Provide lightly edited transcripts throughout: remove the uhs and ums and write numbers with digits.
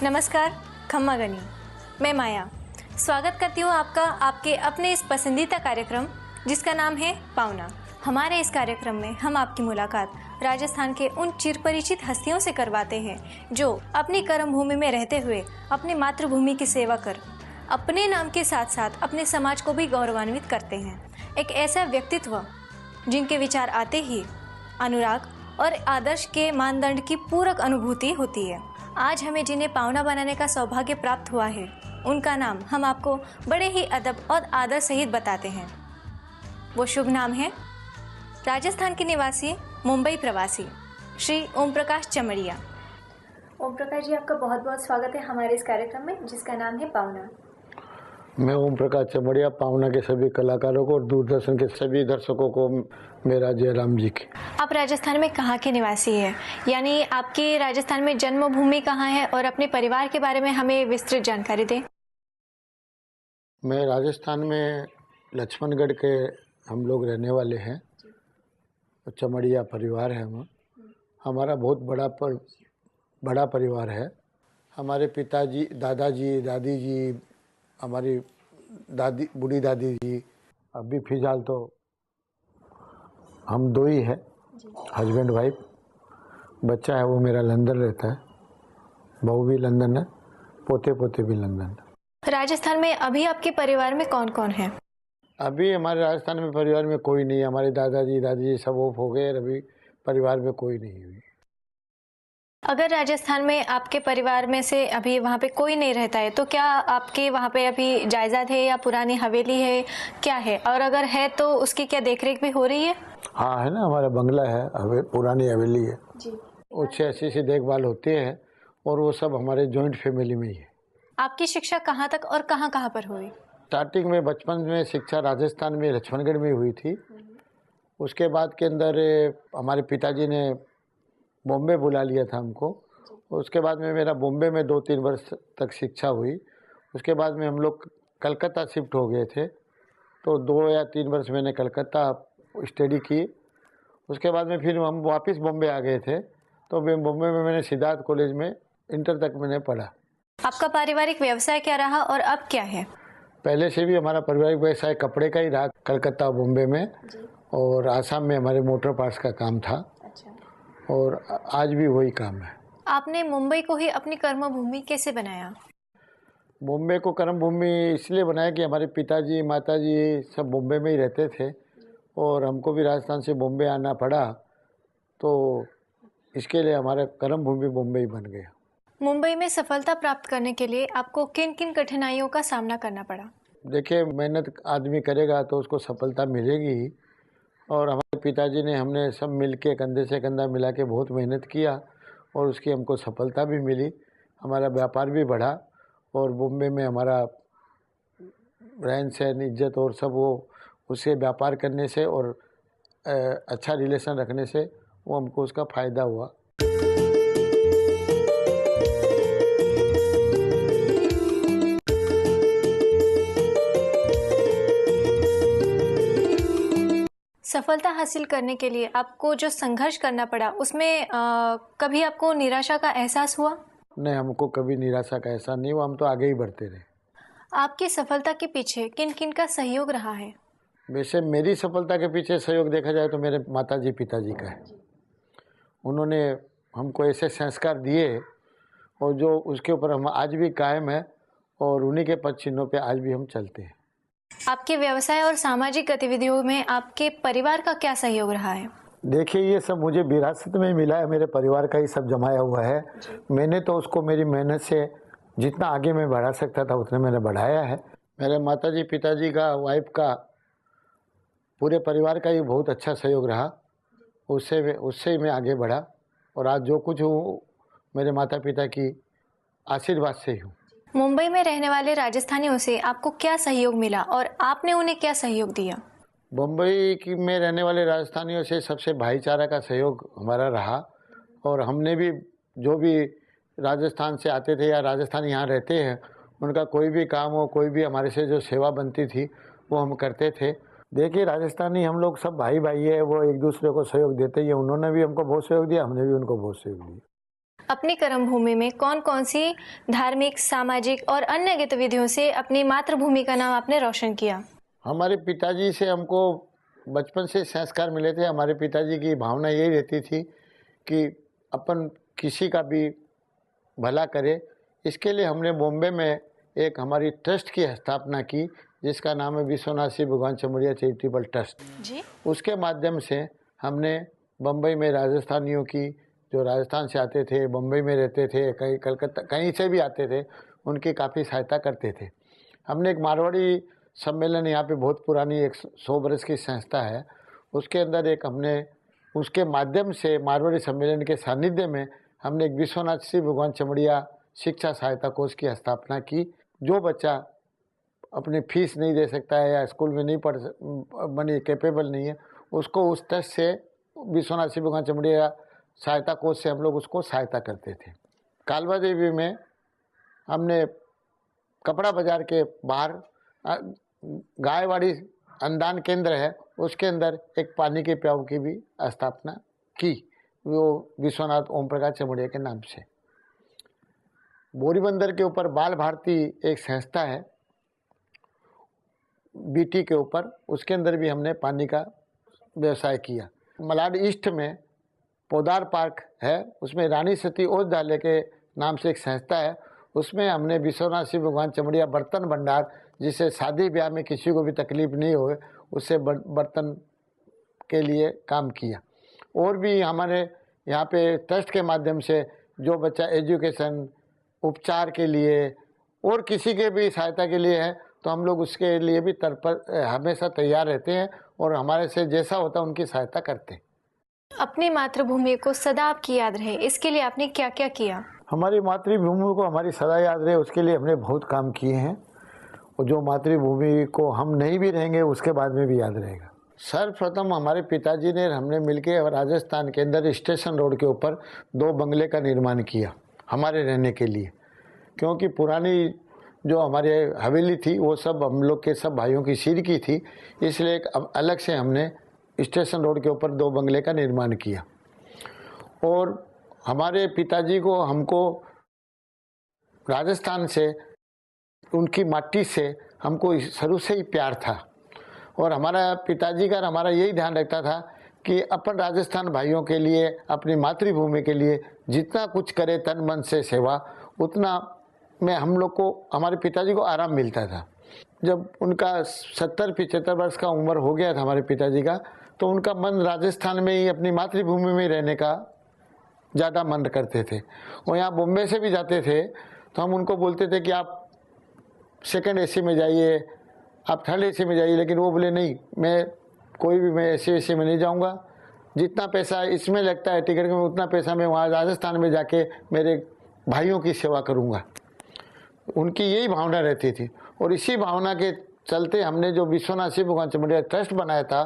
नमस्कार, खम्मा गनी। मैं माया स्वागत करती हूँ आपका आपके अपने इस पसंदीदा कार्यक्रम जिसका नाम है पावना। हमारे इस कार्यक्रम में हम आपकी मुलाकात राजस्थान के उन चिरपरिचित हस्तियों से करवाते हैं जो अपनी कर्म भूमि में रहते हुए अपनी मातृभूमि की सेवा कर अपने नाम के साथ साथ अपने समाज को भी गौरवान्वित करते हैं। एक ऐसा व्यक्तित्व जिनके विचार आते ही अनुराग और आदर्श के मानदंड की पूरक अनुभूति होती है। आज हमें जिन्हें पावना बनाने का सौभाग्य प्राप्त हुआ है उनका नाम हम आपको बड़े ही अदब और आदर सहित बताते हैं। वो शुभ नाम है राजस्थान के निवासी मुंबई प्रवासी श्री ओम प्रकाश चमड़िया। ओम प्रकाश जी, आपका बहुत बहुत स्वागत है हमारे इस कार्यक्रम में जिसका नाम है पावना। मैं ओम प्रकाश चमड़िया पावना के सभी कलाकारों को और दूरदर्शन के सभी दर्शकों को मेरा जय राम जी की। आप राजस्थान में कहाँ के निवासी हैं? यानी आपकी राजस्थान में जन्मभूमि कहाँ है और अपने परिवार के बारे में हमें विस्तृत जानकारी दें। मैं राजस्थान में लक्ष्मणगढ़ के हम लोग रहने वाले हैं। चमड़िया परिवार है। हमारा बहुत बड़ा परिवार है। हमारे पिताजी, दादाजी, दादी जी, हमारी दादी, बूढ़ी दादी जी, अभी फिलहाल तो हम दो ही है, हस्बैंड वाइफ। बच्चा है वो मेरा लंदन रहता है, बहू भी लंदन है, पोते पोते भी लंदन है। राजस्थान में अभी आपके परिवार में कौन कौन है? अभी हमारे राजस्थान में परिवार में कोई नहीं है। हमारे दादाजी दादी जी सब ऑफ हो गए। अभी परिवार में कोई नहीं हुई। अगर राजस्थान में आपके परिवार में से अभी वहाँ पे कोई नहीं रहता है तो क्या आपके वहाँ पे अभी जायदाद है या पुरानी हवेली है, क्या है? और अगर है तो उसकी क्या देखरेख भी हो रही है? हाँ है ना, हमारा बंगला है, पुरानी हवेली है जी। उससे अच्छी सी देखभाल होती है और वो सब हमारे जॉइंट फैमिली में ही है। आपकी शिक्षा कहाँ तक और कहाँ पर हुई? स्टार्टिंग में बचपन में शिक्षा राजस्थान में लक्ष्मणगढ़ में हुई थी। उसके बाद के अंदर हमारे पिताजी ने बॉम्बे बुला लिया था हमको। उसके बाद में मेरा बॉम्बे में 2-3 वर्ष तक शिक्षा हुई। उसके बाद में हम लोग कलकत्ता शिफ्ट हो गए थे, तो 2 या 3 वर्ष मैंने कलकत्ता स्टडी की। उसके बाद में फिर हम वापस बॉम्बे आ गए थे, तो बॉम्बे में मैंने सिद्धार्थ कॉलेज में इंटर तक मैंने पढ़ा। आपका पारिवारिक व्यवसाय क्या रहा और अब क्या है? पहले से भी हमारा पारिवारिक व्यवसाय कपड़े का ही रहा, कलकत्ता बॉम्बे में, और आसाम में हमारे मोटर पार्ट्स का काम था। और आज भी वही काम है। आपने मुंबई को ही अपनी कर्मभूमि कैसे बनाया? बॉम्बे को कर्मभूमि इसलिए बनाया कि हमारे पिताजी माताजी सब बॉम्बे में ही रहते थे और हमको भी राजस्थान से बॉम्बे आना पड़ा, तो इसके लिए हमारा कर्मभूमि बॉम्बे ही बन गया। मुंबई में सफलता प्राप्त करने के लिए आपको किन किन कठिनाइयों का सामना करना पड़ा? देखिए, मेहनत आदमी करेगा तो उसको सफलता मिलेगी ही। और हमारे पिताजी ने, हमने सब मिल के कंधे से कंधा मिला के बहुत मेहनत किया और उसकी हमको सफलता भी मिली। हमारा व्यापार भी बढ़ा और बॉम्बे में हमारा रहन सहन, इज्जत और सब वो उससे व्यापार करने से और अच्छा रिलेशन रखने से वो हमको उसका फ़ायदा हुआ। सफलता हासिल करने के लिए आपको जो संघर्ष करना पड़ा उसमें कभी आपको निराशा का एहसास हुआ? नहीं, हमको कभी निराशा का एहसास नहीं हुआ। हम तो आगे ही बढ़ते रहे। आपकी सफलता के पीछे किन किन का सहयोग रहा है? वैसे मेरी सफलता के पीछे सहयोग देखा जाए तो मेरे माताजी पिताजी का है। उन्होंने हमको ऐसे संस्कार दिए और जो उसके ऊपर हम आज भी कायम है और उन्हीं के पद चिन्हों पे आज भी हम चलते हैं। आपके व्यवसाय और सामाजिक गतिविधियों में आपके परिवार का क्या सहयोग रहा है? देखिए, ये सब मुझे विरासत में मिला है, मेरे परिवार का ही सब जमाया हुआ है। मैंने तो उसको मेरी मेहनत से जितना आगे मैं बढ़ा सकता था उतना मैंने बढ़ाया है। मेरे माताजी पिताजी का, वाइफ का, पूरे परिवार का ही बहुत अच्छा सहयोग रहा। उससे ही मैं आगे बढ़ा और आज जो कुछ हूँ मेरे माता पिता की आशीर्वाद से ही हूँ। मुंबई में रहने वाले राजस्थानियों से आपको क्या सहयोग मिला और आपने उन्हें क्या सहयोग दिया? मुंबई की में रहने वाले राजस्थानियों से सबसे भाईचारा का सहयोग हमारा रहा और हमने भी जो भी राजस्थान से आते थे या राजस्थान यहाँ रहते हैं उनका कोई भी काम हो, कोई भी हमारे से जो सेवा बनती थी वो हम करते थे। देखिए, राजस्थानी हम लोग सब भाई भाई है, वो एक दूसरे को सहयोग देते ही है। उन्होंने भी हमको बहुत सहयोग दिया, हमने भी उनको बहुत सहयोग दिया। अपनी कर्म भूमि में कौन कौन सी धार्मिक, सामाजिक और अन्य गतिविधियों से अपनी मातृभूमि का नाम आपने रोशन किया? हमारे पिताजी से हमको बचपन से संस्कार मिले थे। हमारे पिताजी की भावना यही रहती थी कि अपन किसी का भी भला करे। इसके लिए हमने बॉम्बे में एक हमारी ट्रस्ट की स्थापना की, जिसका नाम है विश्वनाथ सिंह भगवान चमड़िया चैरिटेबल ट्रस्ट जी। उसके माध्यम से हमने बम्बई में राजस्थानियों की, जो राजस्थान से आते थे, बम्बई में रहते थे, कहीं कलकत्ता, कहीं से भी आते थे, उनकी काफ़ी सहायता करते थे। हमने एक मारवाड़ी सम्मेलन, यहाँ पे बहुत पुरानी 100 बरस की संस्था है, उसके अंदर एक हमने उसके माध्यम से मारवाड़ी सम्मेलन के सानिध्य में हमने एक विश्वनाथ सिंह भगवान चमड़िया शिक्षा सहायता कोष की स्थापना की। जो बच्चा अपनी फीस नहीं दे सकता है या स्कूल में नहीं बनी कैपेबल नहीं है, उसको उस ट्रस्ट से विश्वनाथ सिंह भगवान चमड़िया सहायता कोष से हम लोग उसको सहायता करते थे। कालवा देवी में हमने कपड़ा बाजार के बाहर गायवाड़ी अन्नदान केंद्र है, उसके अंदर एक पानी के प्याऊ की भी स्थापना की, वो विश्वनाथ ओम प्रकाश चमड़िया के नाम से। बोरीबंदर के ऊपर बाल भारती एक संस्था है बीटी के ऊपर, उसके अंदर भी हमने पानी का व्यवसाय किया। मलाड ईस्ट में पौदार पार्क है, उसमें रानी सती औषधालय के नाम से एक संस्था है, उसमें हमने विश्वनाथ सिंह भगवान चमड़िया बर्तन भंडार, जिससे शादी ब्याह में किसी को भी तकलीफ नहीं हो, उससे बर्तन के लिए काम किया। और भी हमारे यहाँ पे ट्रस्ट के माध्यम से जो बच्चा एजुकेशन, उपचार के लिए और किसी के भी सहायता के लिए है, तो हम लोग उसके लिए भी हमेशा तैयार रहते हैं और हमारे से जैसा होता है उनकी सहायता करते हैं। अपनी मातृभूमि को सदा आपकी याद रहे, इसके लिए आपने क्या क्या किया? हमारी मातृभूमि को हमारी सदा याद रहे, उसके लिए हमने बहुत काम किए हैं, और जो मातृभूमि को हम नहीं भी रहेंगे उसके बाद में भी याद रहेगा। सर्वप्रथम हमारे पिताजी ने, हमने मिलकर राजस्थान के अंदर स्टेशन रोड के ऊपर 2 बंगले का निर्माण किया हमारे रहने के लिए, क्योंकि पुरानी जो हमारे हवेली थी वो सब हम लोग के सब भाइयों की सिर की थी, इसलिए एक अलग से हमने स्टेशन रोड के ऊपर 2 बंगले का निर्माण किया। और हमारे पिताजी को, हमको राजस्थान से, उनकी माटी से हमको शुरू से ही प्यार था, और हमारा पिताजी का हमारा यही ध्यान रखता था कि अपन राजस्थान भाइयों के लिए, अपनी मातृभूमि के लिए जितना कुछ करे तन मन से सेवा, उतना में हम लोग को, हमारे पिताजी को आराम मिलता था। जब उनका 70-75 वर्ष का उम्र हो गया था हमारे पिताजी का, तो उनका मन राजस्थान में ही, अपनी मातृभूमि में रहने का ज़्यादा मन करते थे। और यहाँ बॉम्बे से भी जाते थे तो हम उनको बोलते थे कि आप सेकंड एसी में जाइए, आप थर्ड एसी में जाइए, लेकिन वो बोले नहीं, मैं कोई भी, मैं एसी में नहीं जाऊँगा, जितना पैसा इसमें लगता है टिकट में, उतना पैसा मैं वहाँ राजस्थान में जाके मेरे भाइयों की सेवा करूँगा। उनकी यही भावना रहती थी, और इसी भावना के चलते हमने जो विश्वनाथ सिंह भगवान चमड़िया ट्रस्ट बनाया था,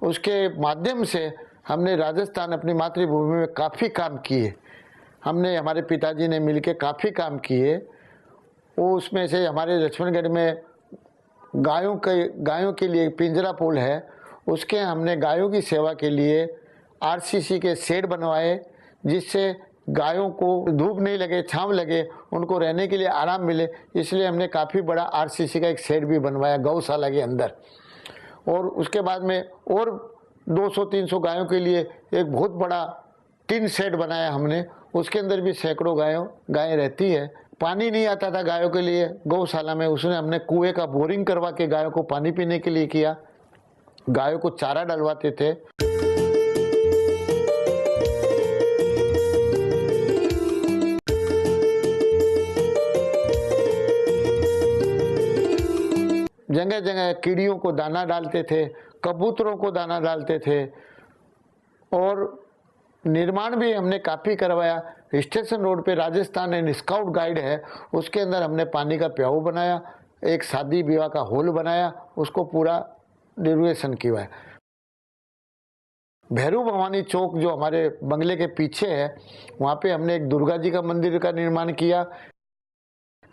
उसके माध्यम से हमने राजस्थान, अपनी मातृभूमि में काफ़ी काम किए। हमने, हमारे पिताजी ने मिलके काफ़ी काम किए। वो उसमें से हमारे लक्ष्मणगढ़ में गायों के लिए पिंजरा पोल है, उसके हमने गायों की सेवा के लिए आरसीसी के शेड बनवाए, जिससे गायों को धूप नहीं लगे, छांव लगे, उनको रहने के लिए आराम मिले, इसलिए हमने काफ़ी बड़ा आरसीसी का एक शेड भी बनवाया गौशाला के अंदर। और उसके बाद में और 200-300 गायों के लिए एक बहुत बड़ा टिन शेड बनाया हमने, उसके अंदर भी सैकड़ों गायें रहती है। पानी नहीं आता था गायों के लिए गौशाला में, उसने हमने कुएं का बोरिंग करवा के गायों को पानी पीने के लिए किया। गायों को चारा डलवाते थे। जगह जगह कीड़ियों को दाना डालते थे, कबूतरों को दाना डालते थे, और निर्माण भी हमने काफ़ी करवाया। स्टेशन रोड पे राजस्थान एंड स्काउट गाइड है, उसके अंदर हमने पानी का प्याऊ बनाया, एक शादी विवाह का हॉल बनाया, उसको पूरा डेकोरेशन किया है। भैरू भवानी चौक जो हमारे बंगले के पीछे है, वहाँ पे हमने एक दुर्गा जी का मंदिर का निर्माण किया,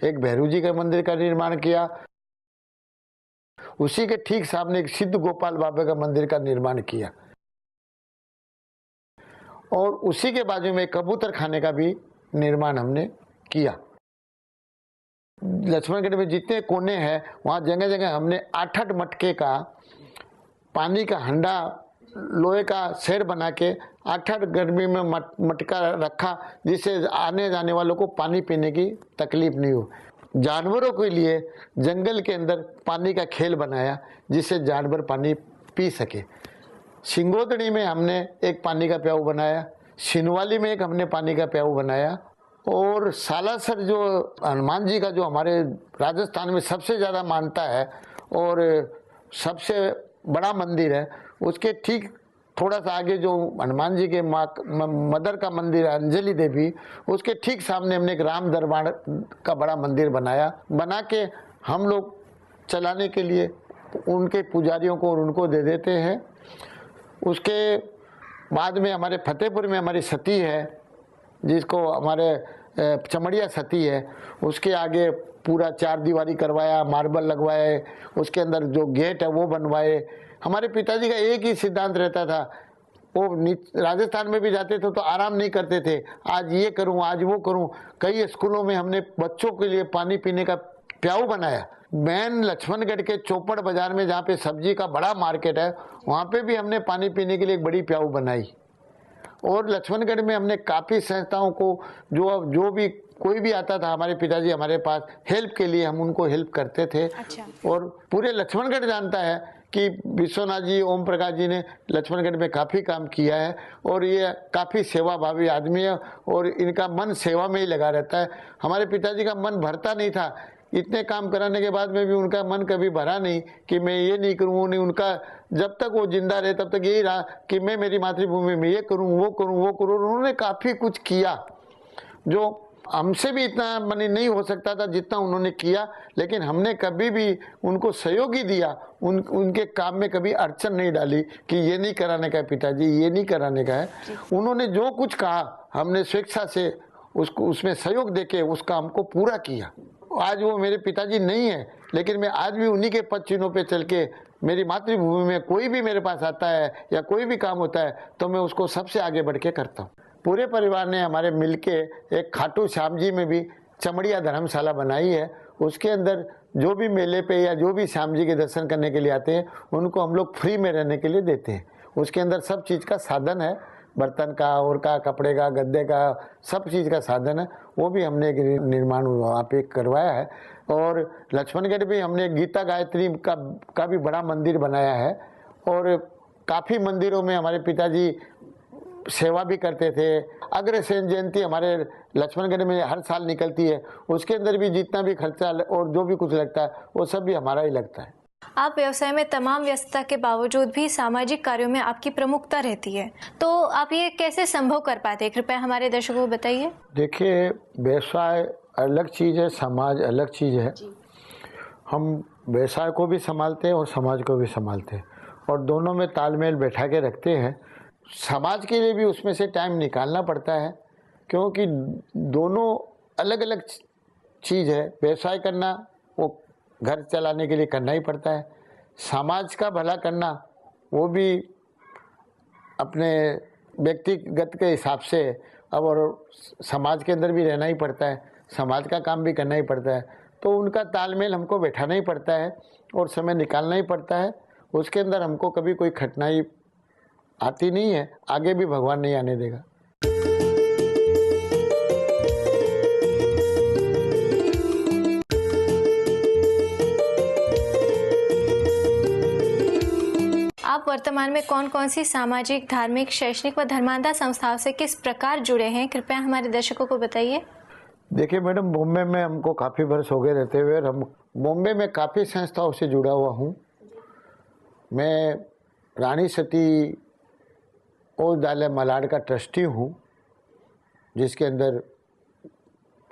एक भैरू जी का मंदिर का निर्माण किया। उसी के ठीक सामने एक सिद्ध गोपाल बाबा का मंदिर का निर्माण किया, और उसी के बाजू में कबूतर खाने का भी निर्माण हमने किया। लक्ष्मणगढ़ में जितने कोने हैं वहाँ जगह जगह हमने 8-8 मटके का पानी का हंडा लोहे का सेट बना के 8-8 गर्मी में मटका रखा, जिससे आने जाने वालों को पानी पीने की तकलीफ नहीं हो। जानवरों के लिए जंगल के अंदर पानी का खेल बनाया जिससे जानवर पानी पी सके। सिंगोदड़ी में हमने एक पानी का प्याऊ बनाया, सिनवाली में एक हमने पानी का प्याऊ बनाया, और सालासर जो हनुमान जी का जो हमारे राजस्थान में सबसे ज़्यादा मानता है और सबसे बड़ा मंदिर है, उसके ठीक थोड़ा सा आगे जो हनुमान जी के मदर का मंदिर है अंजलि देवी, उसके ठीक सामने हमने एक राम दरबार का बड़ा मंदिर बना के हम लोग चलाने के लिए उनके पुजारियों को और उनको दे देते हैं। उसके बाद में हमारे फतेहपुर में हमारी सती है, जिसको हमारे चमड़िया सती है, उसके आगे पूरा 4 दीवारी करवाया, मार्बल लगवाए, उसके अंदर जो गेट है वो बनवाए। हमारे पिताजी का एक ही सिद्धांत रहता था, वो राजस्थान में भी जाते थे तो आराम नहीं करते थे, आज ये करूं आज वो करूं। कई स्कूलों में हमने बच्चों के लिए पानी पीने का प्याऊ बनाया। मैन लक्ष्मणगढ़ के चौपड़ बाजार में जहाँ पे सब्जी का बड़ा मार्केट है, वहाँ पे भी हमने पानी पीने के लिए एक बड़ी प्याऊ बनाई। और लक्ष्मणगढ़ में हमने काफ़ी संस्थाओं को जो भी कोई भी आता था हमारे पिताजी हमारे पास हेल्प के लिए, हम उनको हेल्प करते थे। अच्छा। और पूरे लक्ष्मणगढ़ जानता है कि विश्वनाथ जी, ओम प्रकाश जी ने लक्ष्मणगढ़ में काफ़ी काम किया है और ये काफ़ी सेवाभावी आदमी है और इनका मन सेवा में ही लगा रहता है। हमारे पिताजी का मन भरता नहीं था, इतने काम कराने के बाद में भी उनका मन कभी भरा नहीं कि मैं ये नहीं करूँ वो नहीं। उनका जब तक वो जिंदा रहे तब तक यही रहा कि मैं मेरी मातृभूमि में ये करूँ वो करूँ वो करूँ। उन्होंने काफ़ी कुछ किया जो हमसे भी इतना मनी नहीं हो सकता था जितना उन्होंने किया, लेकिन हमने कभी भी उनको सहयोग ही दिया। उनके काम में कभी अड़चन नहीं डाली कि ये नहीं कराने का है पिताजी, ये नहीं कराने का है। उन्होंने जो कुछ कहा हमने स्वेच्छा से उसको उसमें सहयोग देके उस काम को पूरा किया। आज वो मेरे पिताजी नहीं है, लेकिन मैं आज भी उन्हीं के पद चिन्हों पे चल के मेरी मातृभूमि में कोई भी मेरे पास आता है या कोई भी काम होता है तो मैं उसको सबसे आगे बढ़ के करता हूँ। पूरे परिवार ने हमारे मिलके एक खाटू श्याम जी में भी चमड़िया धर्मशाला बनाई है। उसके अंदर जो भी मेले पे या जो भी श्याम जी के दर्शन करने के लिए आते हैं उनको हम लोग फ्री में रहने के लिए देते हैं। उसके अंदर सब चीज़ का साधन है, बर्तन का और का कपड़े का गद्दे का सब चीज़ का साधन है, वो भी हमने एक निर्माण वहाँ पे करवाया है। और लक्ष्मणगढ़ भी हमने गीता गायत्री का भी बड़ा मंदिर बनाया है और काफ़ी मंदिरों में हमारे पिताजी सेवा भी करते थे। अग्रसेन जयंती हमारे लक्ष्मणगढ़ में हर साल निकलती है, उसके अंदर भी जितना भी खर्चा और जो भी कुछ लगता है वो सब भी हमारा ही लगता है। आप व्यवसाय में तमाम व्यस्तता के बावजूद भी सामाजिक कार्यों में आपकी प्रमुखता रहती है, तो आप ये कैसे संभव कर पाते हैं, कृपया हमारे दर्शकों को बताइए। देखिए, व्यवसाय अलग चीज़ है, समाज अलग चीज़ है। हम व्यवसाय को भी संभालते हैं और समाज को भी संभालते हैं और दोनों में तालमेल बैठा के रखते हैं। समाज के लिए भी उसमें से टाइम निकालना पड़ता है क्योंकि दोनों अलग अलग चीज़ है। व्यवसाय करना वो घर चलाने के लिए करना ही पड़ता है, समाज का भला करना वो भी अपने व्यक्तिगत के हिसाब से अब और समाज के अंदर भी रहना ही पड़ता है, समाज का काम भी करना ही पड़ता है। तो उनका तालमेल हमको बैठाना ही पड़ता है और समय निकालना ही पड़ता है। उसके अंदर हमको कभी कोई कठिनाई आती नहीं है, आगे भी भगवान नहीं आने देगा। आप वर्तमान में कौन कौन सी सामाजिक, धार्मिक, शैक्षणिक व धर्मांधा संस्थाओं से किस प्रकार जुड़े हैं, कृपया हमारे दर्शकों को बताइए। देखिए मैडम, बॉम्बे में हमको काफ़ी वर्ष हो गए रहते हुए और हम बॉम्बे में काफ़ी संस्थाओं से जुड़ा हुआ हूँ। मैं रानी सती औषधालय मलाड का ट्रस्टी हूँ, जिसके अंदर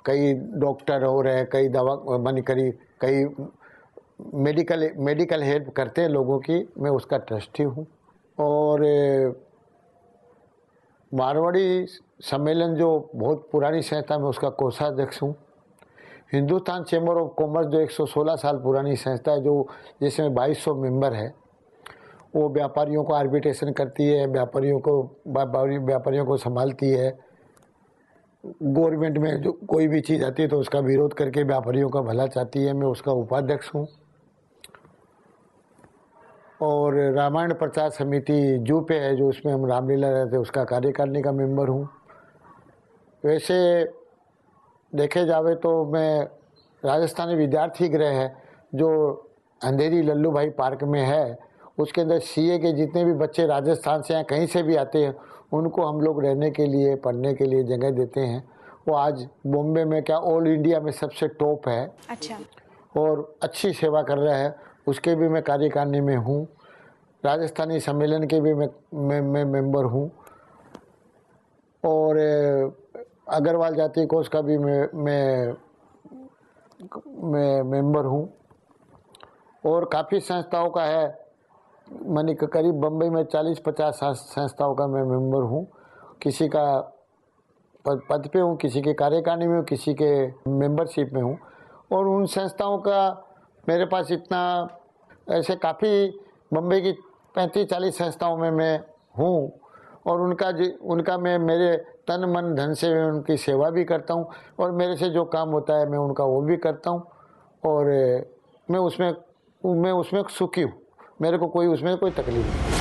कई डॉक्टर हो रहे हैं, कई दवा मानी कई मेडिकल हेल्प करते हैं लोगों की, मैं उसका ट्रस्टी हूँ। और मारवाड़ी सम्मेलन जो बहुत पुरानी संस्था में उसका कोषाध्यक्ष हूँ। हिंदुस्तान चैम्बर ऑफ कॉमर्स जो 116 साल पुरानी संस्था है, जो जिसमें 2200 मेंबर है, वो व्यापारियों को आर्बिट्रेशन करती है, व्यापारियों को संभालती है। गवर्नमेंट में जो कोई भी चीज़ आती है तो उसका विरोध करके व्यापारियों का भला चाहती है। मैं उसका उपाध्यक्ष हूँ। और रामायण प्रचार समिति जू पे है, जो उसमें हम रामलीला रहते हैं, उसका कार्यकारिणी का मेंबर हूँ। वैसे देखे जावे तो मैं राजस्थानी विद्यार्थी गृह है जो अंधेरी लल्लू भाई पार्क में है, उसके अंदर सीए के जितने भी बच्चे राजस्थान से या कहीं से भी आते हैं उनको हम लोग रहने के लिए, पढ़ने के लिए जगह देते हैं। वो आज बॉम्बे में क्या ऑल इंडिया में सबसे टॉप है। अच्छा। और अच्छी सेवा कर रहा है, उसके भी मैं कार्यकारिणी में हूँ। राजस्थानी सम्मेलन के भी मैं मेंबर हूँ। और अग्रवाल जाति कोष का भी मैं मेंबर हूँ। और काफ़ी संस्थाओं का है, मैंने करीब बम्बई में 40-50 संस्थाओं का मैं मेंबर हूँ। किसी का पद पे हूँ, किसी के कार्यकारिणी में हूँ, किसी के मेंबरशिप में हूँ। और उन संस्थाओं का मेरे पास इतना, ऐसे काफ़ी बम्बई की 35-40 संस्थाओं में मैं हूँ। और उनका मैं मेरे तन मन धन से मैं उनकी सेवा भी करता हूँ। और मेरे से जो काम होता है मैं उनका वो भी करता हूँ। और मैं उसमें सुखी हूँ, मेरे को उसमें कोई तकलीफ नहीं।